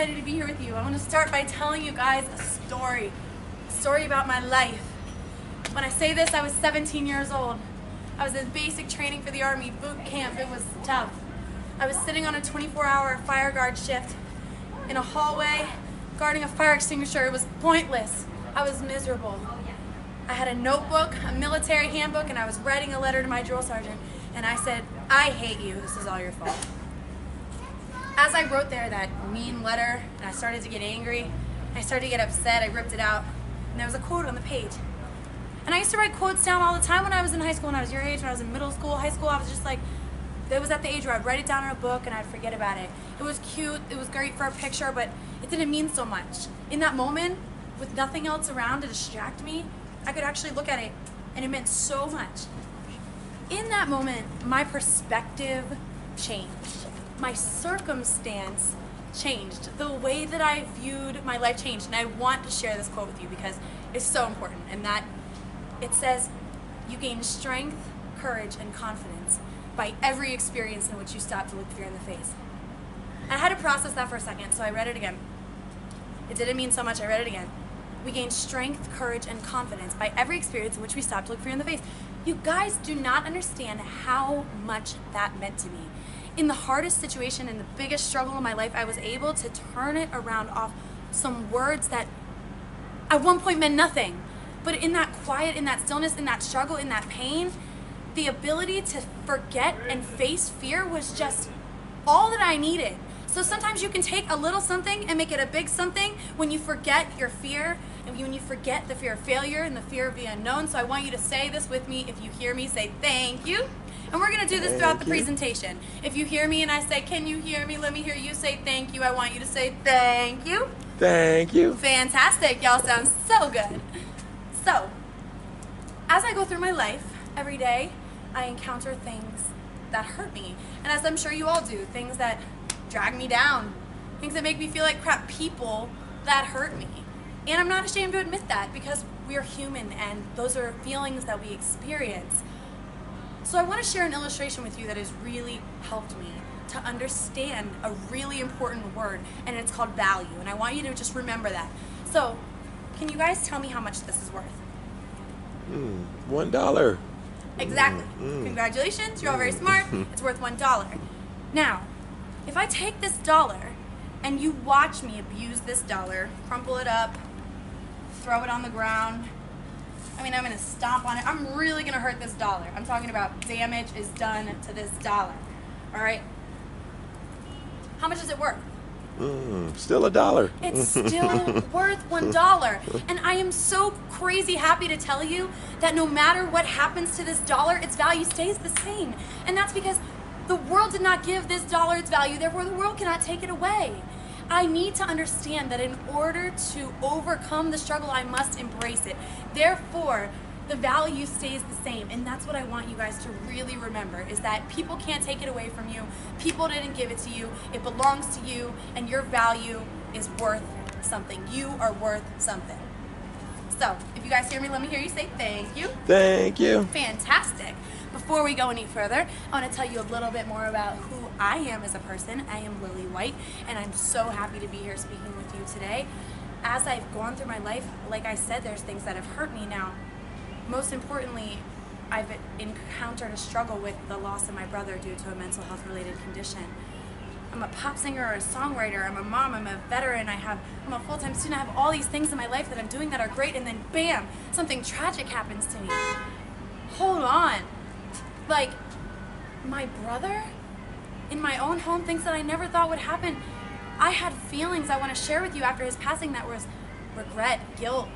excited to be here with you. I want to start by telling you guys a story about my life. When I say this, I was 17 years old. I was in basic training for the Army, boot camp. It was tough. I was sitting on a 24-hour fire guard shift in a hallway, guarding a fire extinguisher. It was pointless. I was miserable. I had a notebook, a military handbook, and I was writing a letter to my drill sergeant. And I said, I hate you. This is all your fault. As I wrote there that mean letter, and I started to get angry, I started to get upset, I ripped it out, and there was a quote on the page. And I used to write quotes down all the time when I was in high school, when I was your age, when I was in middle school, high school. I was just like, it was at the age where I'd write it down in a book and I'd forget about it. It was cute, it was great for a picture, but it didn't mean so much. In that moment, with nothing else around to distract me, I could actually look at it, and it meant so much. In that moment, my perspective changed. My circumstance changed. The way that I viewed my life changed. And I want to share this quote with you because it's so important. And that it says, you gain strength, courage, and confidence by every experience in which you stop to look fear in the face. I had to process that for a second, so I read it again. It didn't mean so much, I read it again. We gain strength, courage, and confidence by every experience in which we stop to look fear in the face. You guys do not understand how much that meant to me. In the hardest situation, in the biggest struggle in my life, I was able to turn it around off some words that at one point meant nothing. But in that quiet, in that stillness, in that struggle, in that pain, the ability to forget and face fear was just all that I needed. So sometimes you can take a little something and make it a big something when you forget your fear, and when you forget the fear of failure and the fear of the unknown. So I want you to say this with me. If you hear me, say thank you. And we're going to do this throughout the presentation. If you hear me and I say, can you hear me? Let me hear you say thank you. I want you to say thank you. Thank you. Fantastic. Y'all sound so good. So, as I go through my life, every day, I encounter things that hurt me. And as I'm sure you all do, things that drag me down, things that make me feel like crap, people that hurt me. And I'm not ashamed to admit that because we are human and those are feelings that we experience. So I want to share an illustration with you that has really helped me to understand a really important word, and it's called value. And I want you to just remember that. So, can you guys tell me how much this is worth? $1. Exactly. Congratulations, you're all very smart. It's worth $1. Now, if I take this dollar and you watch me abuse this dollar, crumple it up, throw it on the ground, I'm going to stomp on it. I'm really going to hurt this dollar. I'm talking about damage is done to this dollar. All right? How much is it worth? Still $1. It's still worth $1. And I am so crazy happy to tell you that no matter what happens to this dollar, its value stays the same. And that's because the world did not give this dollar its value, therefore the world cannot take it away. I need to understand that in order to overcome the struggle, I must embrace it. Therefore, the value stays the same. And that's what I want you guys to really remember, is that people can't take it away from you. People didn't give it to you. It belongs to you, and your value is worth something. You are worth something. So, if you guys hear me, let me hear you say thank you. Thank you. Fantastic. Before we go any further, I want to tell you a little bit more about who I am as a person. I am Lilly White, and I'm so happy to be here speaking with you today. As I've gone through my life, like I said, there's things that have hurt me. Now, most importantly, I've encountered a struggle with the loss of my brother due to a mental health related condition. I'm a pop singer, a songwriter, I'm a mom, I'm a veteran, I'm a full-time student. I have all these things in my life that I'm doing that are great, and then bam, something tragic happens to me. Hold on. Like, my brother in my own home, things that I never thought would happen. I had feelings I want to share with you after his passing that was regret, guilt.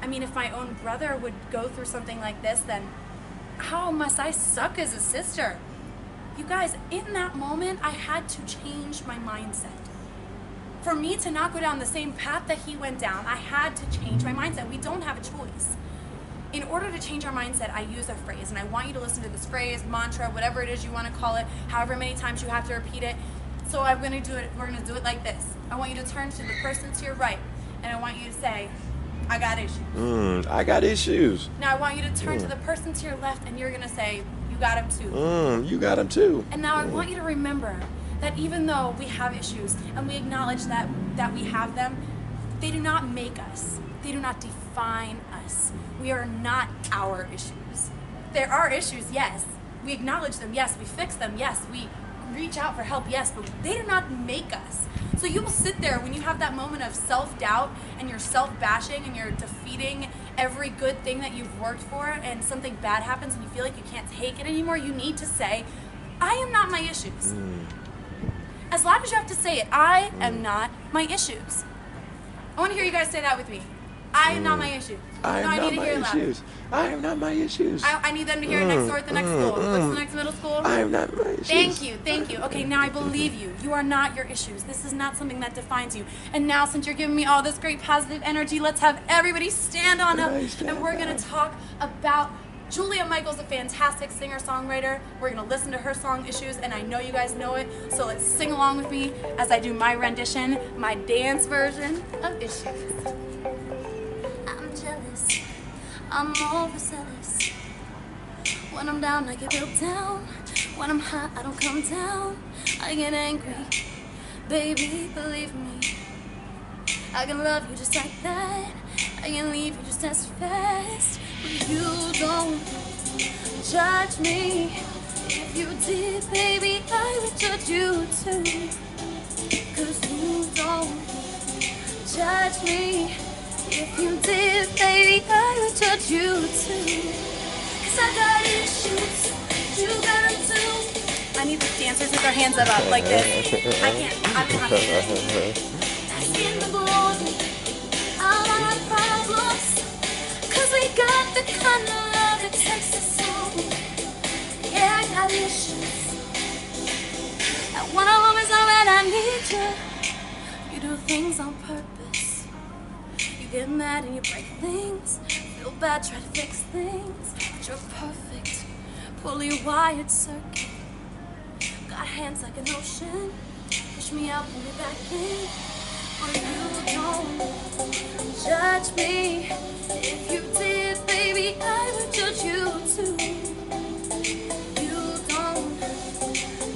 I mean, if my own brother would go through something like this, then how must I suck as a sister? You guys, in that moment, I had to change my mindset. For me to not go down the same path that he went down, I had to change my mindset. We don't have a choice. In order to change our mindset, I use a phrase, and I want you to listen to this phrase, mantra, whatever it is you want to call it, however many times you have to repeat it. So we're going to do it like this. I want you to turn to the person to your right, and I want you to say, I got issues. I got issues. Now I want you to turn to the person to your left, and you're going to say, you got them too. You got them too. And now I want you to remember that even though we have issues and we acknowledge that we have them, they do not make us. They do not define us. We are not our issues. There are issues, yes. We acknowledge them, yes. We fix them, yes. We reach out for help, yes, but they do not make us. So you will sit there when you have that moment of self-doubt and you're self-bashing and you're defeating every good thing that you've worked for, and something bad happens and you feel like you can't take it anymore. You need to say, I am not my issues. As loud as you have to say it, I am not my issues. I want to hear you guys say that with me. I am not my issue. I am not my issues. I am not my issues. I need them to hear it next door at the next school. What's the next middle school? I am not my issues. Thank you, thank you. Okay, now I believe you. You are not your issues. This is not something that defines you. And now, since you're giving me all this great positive energy, let's have everybody stand on up, and we're going to talk about Julia Michaels, a fantastic singer-songwriter. We're going to listen to her song, Issues, and I know you guys know it, so let's sing along with me as I do my rendition, my dance version of Issues. I'm jealous, I'm overzealous. When I'm down, I get real down. When I'm hot, I don't come down. I get angry, baby, believe me. I can love you just like that. I can leave you just as fast. But you don't judge me. If you did, baby, I would judge you too. 'Cause you don't judge me. If you did, baby, I would judge you too. 'Cause I got issues, you got them too. I need the dancers with their hands up like this. I can't, I'm not That's in the glory, all our problems. 'Cause we got the kind of love that takes us home. Yeah, I got issues, and one of them is all that I need you. You do things on purpose. You get mad and you break things. Feel bad, try to fix things. But you're perfect, fully wired circuit. Got hands like an ocean. Push me out, pull me back in. But you don't judge me. If you did, baby, I would judge you too. You don't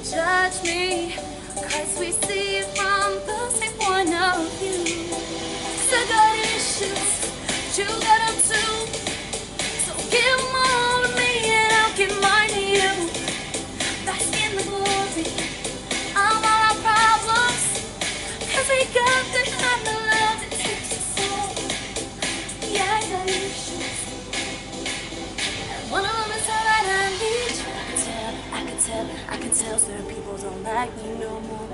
judge me, 'cause we see it from the same point of view. 'Cause I got issues, but you got them too. So give them all to me and I'll give mine to you. That's in the glory of all our problems. 'Cause we got the kind of love that takes us home. Yeah, I got issues, and one of them is all that I need you. I can tell certain people don't like me no more.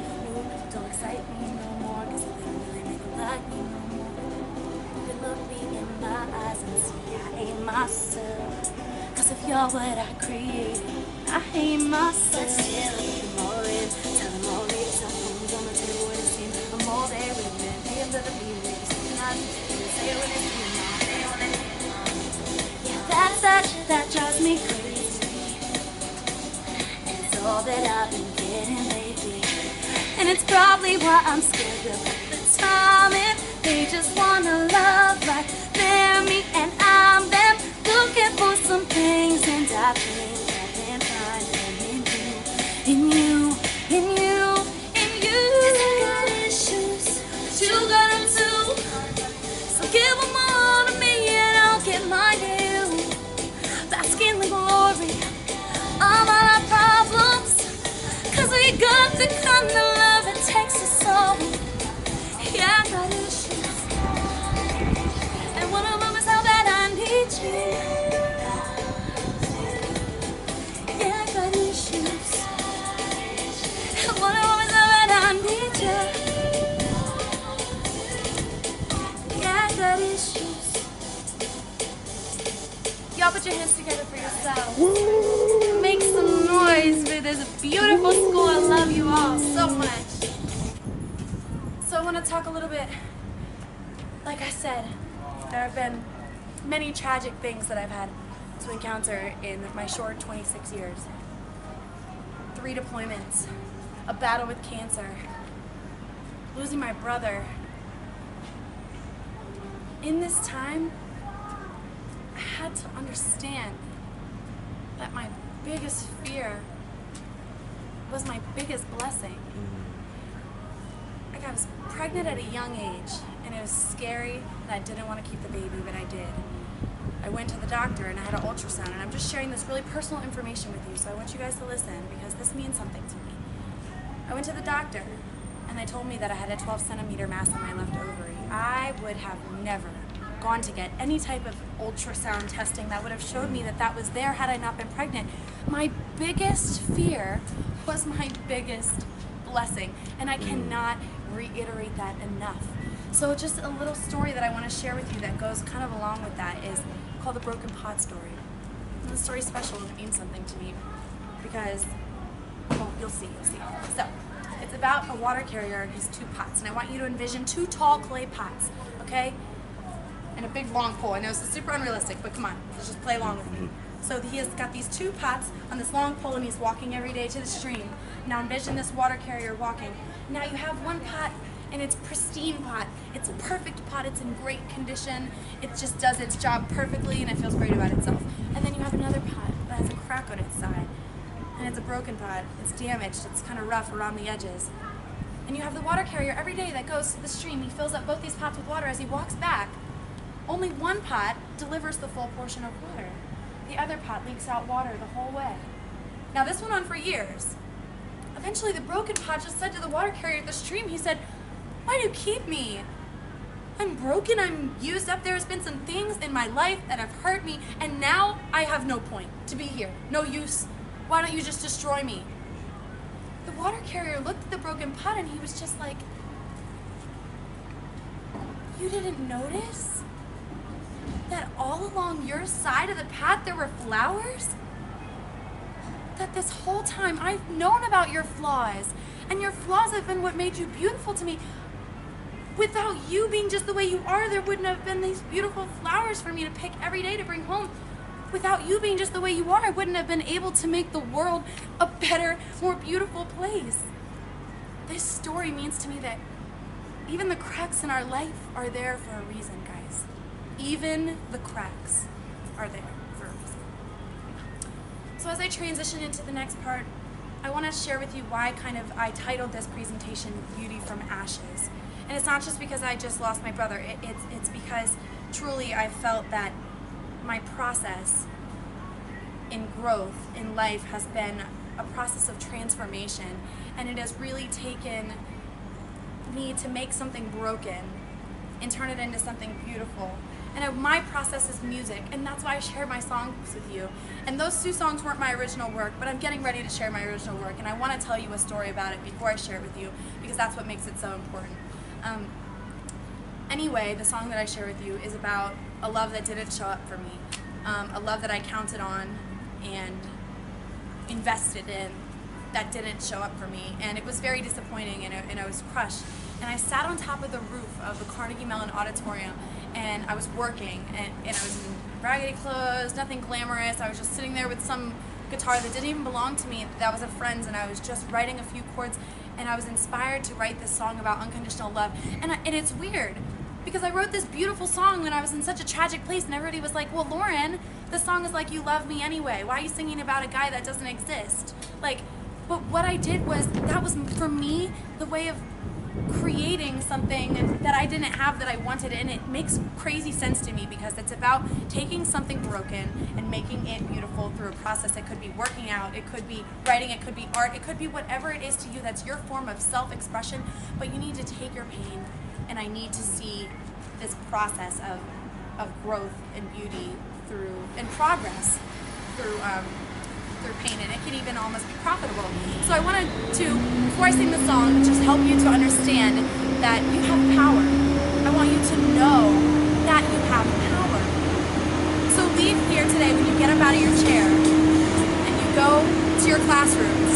Don't excite me no more, 'cause they don't really make them like me no more. You can look me in my eyes and see I hate myself. 'Cause if you're what I created, I hate myself. Let's tell them all in, tell them all in. Cell phones on the table with a scene. I'm all there with them, pay them to the beat. Say it when it's you, yeah, that's that shit that drives me crazy. And it's all that I've been getting lately. And it's probably why I'm scared to put the time in. They just wanna love like they're me and I'm them. Looking for some things, and I think I can find them in you, in you, in you, in you. 'Cause I got issues, but you got them too. So give them all to me and I'll get mine to you. Bask in the glory of all our problems. 'Cause we got the kind of love that takes us home. Yeah, I got issues, and one of them is how bad I need you. Yeah, I got issues, and one of them is how bad I need you. Yeah, I got issues. Y'all put your hands together for yourselves. Make some noise for this beautiful school. I love you all so much. So I want to talk a little bit, like I said, there have been many tragic things that I've had to encounter in my short 26 years. 3 deployments, a battle with cancer, losing my brother. In this time, I had to understand that my biggest fear was my biggest blessing. Like, I was pregnant at a young age, and it was scary, and I didn't want to keep the baby, but I did. I went to the doctor, and I had an ultrasound, and I'm just sharing this really personal information with you, so I want you guys to listen, because this means something to me. I went to the doctor, and they told me that I had a 12-centimeter mass on my left ovary. I would have never gone to get any type of ultrasound testing that would have showed me that that was there had I not been pregnant. My biggest fear was my biggest blessing, and I cannot reiterate that enough. So just a little story that I want to share with you that goes kind of along with that is called the Broken Pot story. And the story's special and it means something to me because, well, you'll see. So, it's about a water carrier and his 2 pots, and I want you to envision 2 tall clay pots, okay? And a big long pole. I know this is super unrealistic, but come on, let's just play along with me. So he has got these 2 pots on this long pole, and he's walking every day to the stream. Now envision this water carrier walking. Now you have 1 pot, and it's pristine pot. It's a perfect pot. It's in great condition. It just does its job perfectly, and it feels great about itself. And then you have another pot that has a crack on its side, and it's a broken pot. It's damaged. It's kind of rough around the edges. And you have the water carrier every day that goes to the stream. He fills up both these pots with water. As he walks back, only 1 pot delivers the full portion of water. The other pot leaks out water the whole way. Now this went on for years. Eventually the broken pot just said to the water carrier at the stream, he said, "Why do you keep me? I'm broken, I'm used up, there's been some things in my life that have hurt me, and now I have no point to be here, no use. Why don't you just destroy me?" The water carrier looked at the broken pot and he was just like, "You didn't notice that all along your side of the path there were flowers? That this whole time I've known about your flaws, and your flaws have been what made you beautiful to me. Without you being just the way you are, there wouldn't have been these beautiful flowers for me to pick every day to bring home. Without you being just the way you are, I wouldn't have been able to make the world a better, more beautiful place." This story means to me that even the cracks in our life are there for a reason, guys. Even the cracks are there for a reason. So as I transition into the next part, I want to share with you why I titled this presentation Beauty from Ashes. And it's not just because I just lost my brother, it's because truly I felt that my process in growth in life has been a process of transformation, and it has really taken me to make something broken and turn it into something beautiful. And my process is music, and that's why I share my songs with you. And those 2 songs weren't my original work, but I'm getting ready to share my original work, and I want to tell you a story about it before I share it with you, because that's what makes it so important. Anyway, the song that I share with you is about a love that didn't show up for me, a love that I counted on and invested in that didn't show up for me, and it was very disappointing, and I was crushed. And I sat on top of the roof of the Carnegie Mellon Auditorium, and I was working, and I was in raggedy clothes, nothing glamorous. I was just sitting there with some guitar that didn't even belong to me, that was a friend's, and I was just writing a few chords, and I was inspired to write this song about unconditional love. And it's weird, because I wrote this beautiful song when I was in such a tragic place, and everybody was like, "Well, Lauren, the song is like, you love me anyway. Why are you singing about a guy that doesn't exist?" But what I did was, that was, for me, the way of creating something that I didn't have that I wanted, and it makes crazy sense to me because it's about taking something broken and making it beautiful through a process. It could be working out, it could be writing, it could be art, it could be whatever it is to you that's your form of self-expression, but you need to take your pain, and I need to see this process of growth and beauty through, and progress through pain, and it can even almost be profitable. So I wanted to, before I sing the song, just help you to understand that you have power. I want you to know that you have power. So leave here today, when you get up out of your chair and you go to your classrooms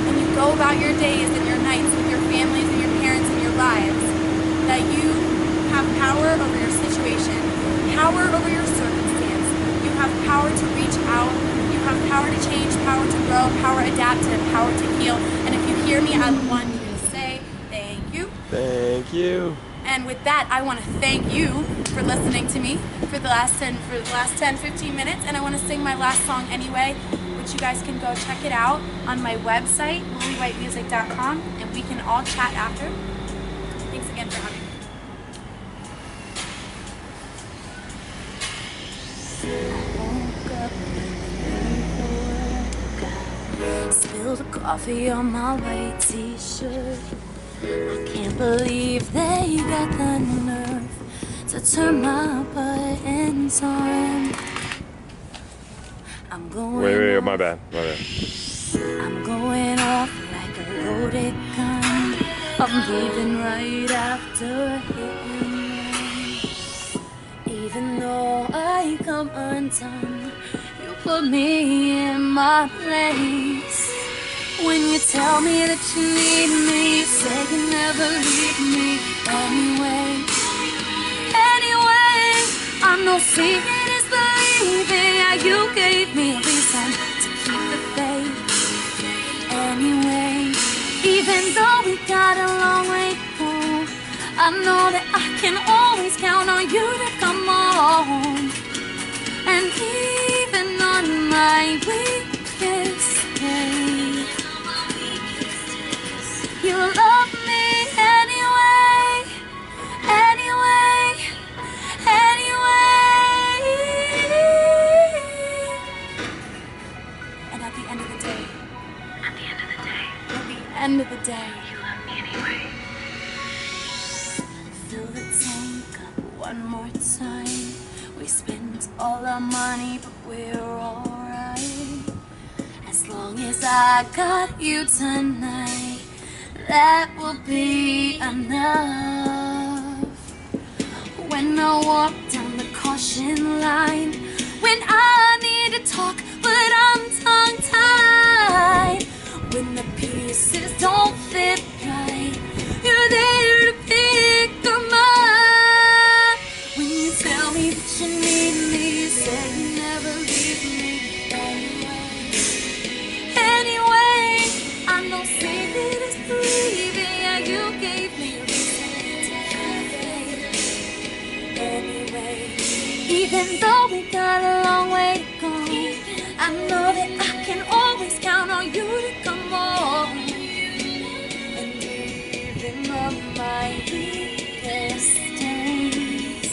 and you go about your days and your nights with your families and your parents and your lives, that you have power over your situation, power over your circumstance. You have power to reach out. You have power to change, power to grow, power to adapt, and power to heal. And if you hear me, I want you to say thank you. Thank you. And with that, I want to thank you for listening to me for the last 10, 15 minutes, and I want to sing my last song anyway, which you guys can go check it out on my website, lillywhitemusic.com, and we can all chat after. Thanks again for having me. Spilled coffee on my white t-shirt. I can't believe they got the nerve to turn my buttons on. I'm going Wait, off, my bad. I'm going off like a loaded gun. I'm leaving right after hitting run. Even though I come undone, you put me in my place. When you tell me that you need me, you say you never leave me anyway. I know seeing is believing. Yeah, you gave me a reason to keep the faith. Anyway, even though we got a long way to go, I know that I can always count on you to come on. And even on my weakest day, you love me anyway, anyway, anyway. And at the end of the day, you love me anyway. Fill the tank up one more time. We spent all our money, but we're alright. As long as I got you tonight, that will be enough. When I walk down the caution line, when I need to talk but I'm tongue-tied, when the pieces don't fit right, you're there to pick them up. When you tell me that you need me, you say you never leave me anyway. I know seeing it is believing. Yeah, you gave me a reason to have faith. Anyway, even though we got a long way to go, I know that I can always count on you to come on. And even on my weakest days,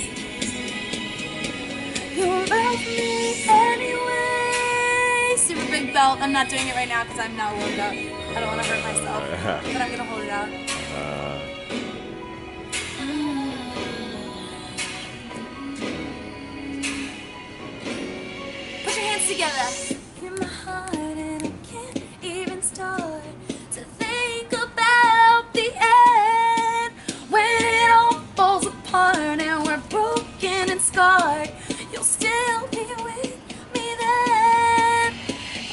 you love me anyway. Super big belt. I'm not doing it right now because I'm now warmed up. I don't want to hurt myself, but I'm gonna hold it out. Put your hands together. In my heart, and I can't even start to think about the end. When it all falls apart and we're broken and scarred, you'll still be with me then.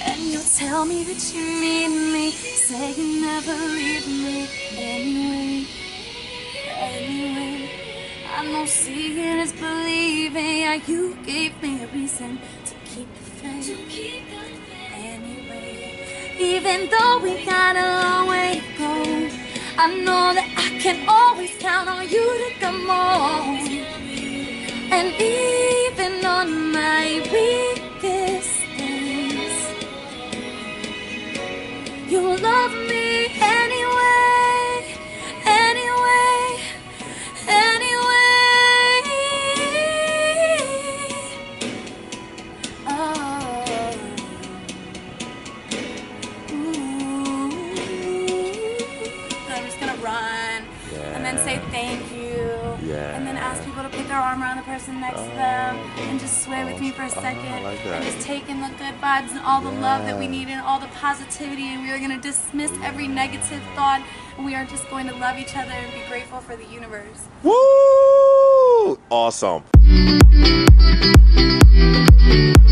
And you'll tell me that you need me, say you never leave me anyway. Anyway, I know seeing is believing. Yeah, you gave me a reason to keep the faith. Anyway, even though we got a long way to go, I know that I can always count on you to come on. And even on my weakest days, you love me anyway, anyway, anyway. Oh, ooh. I'm just gonna run and then say thank you. And then ask people to put their arm around the person next to them and just sway with me for a second. Like that. And just take in the good vibes and all the love that we need and all the positivity, and we are going to dismiss every negative thought, and we are just going to love each other and be grateful for the universe. Woo! Awesome.